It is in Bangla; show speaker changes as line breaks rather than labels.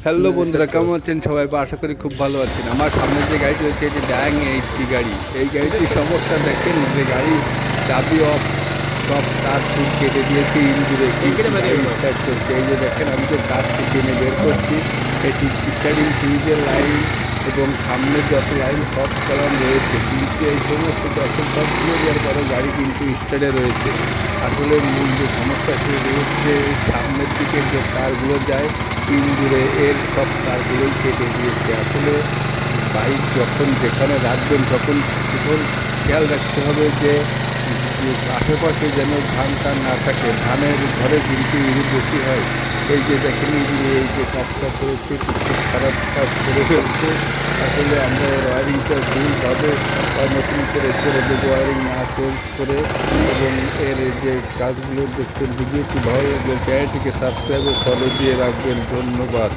হ্যালো বন্ধুরা, কেমন আছেন সবাই? বা আশা করি খুব ভালো আছেন। আমার সামনে যে গাড়িটি রয়েছে এটি ড্যাং এইচডি গাড়ি। এই গাড়িটির সমস্যা দেখেন যে গাড়ি চাবি অফ সব তার খুব কেটে দিয়েছে ইঞ্জিনে স্টার্ট করছে। এই যে দেখেন আমি যে তারটি টেনে বের করছি, এটি স্টার্টিং সুইচের লাইন এবং সামনের যত লাইন সব চালান রয়েছে, কিন্তু এই সমস্ত দেখেন সব খুলে দেওয়ার পরেও গাড়ি কিন্তু স্টার্টে রয়েছে। আসলে মূল যে সমস্যা সেটি হচ্ছে সামনের দিকে যে তারগুলো যায় পিন জুড়ে, এর সব তারগুলোই কেটে দিয়েছে। আসলে বাইক যখন যেখানে রাখবেন তখন তখন খেয়াল রাখতে হবে যে আশেপাশে যেন ধান টান না থাকে। ধানের ঘরে কিন্তু ইঁদুর বেশি হয়। এই যে দেখেন ইঁদুরে এই যে কাজটা করেছে খুব খারাপ কাজ করে ফেলছে। আসলে আমরা এর ওয়ারিংটা ভুলভাবে নতুন করে করে দেবো, ওয়ারিং না চেঞ্জ করে। এবং এর যে কাজগুলো দেখছেন ভিডিওটি ভালো লাগলে চ্যানেলটিকে সাবস্ক্রাইব ও ফলো দিয়ে রাখবেন। ধন্যবাদ।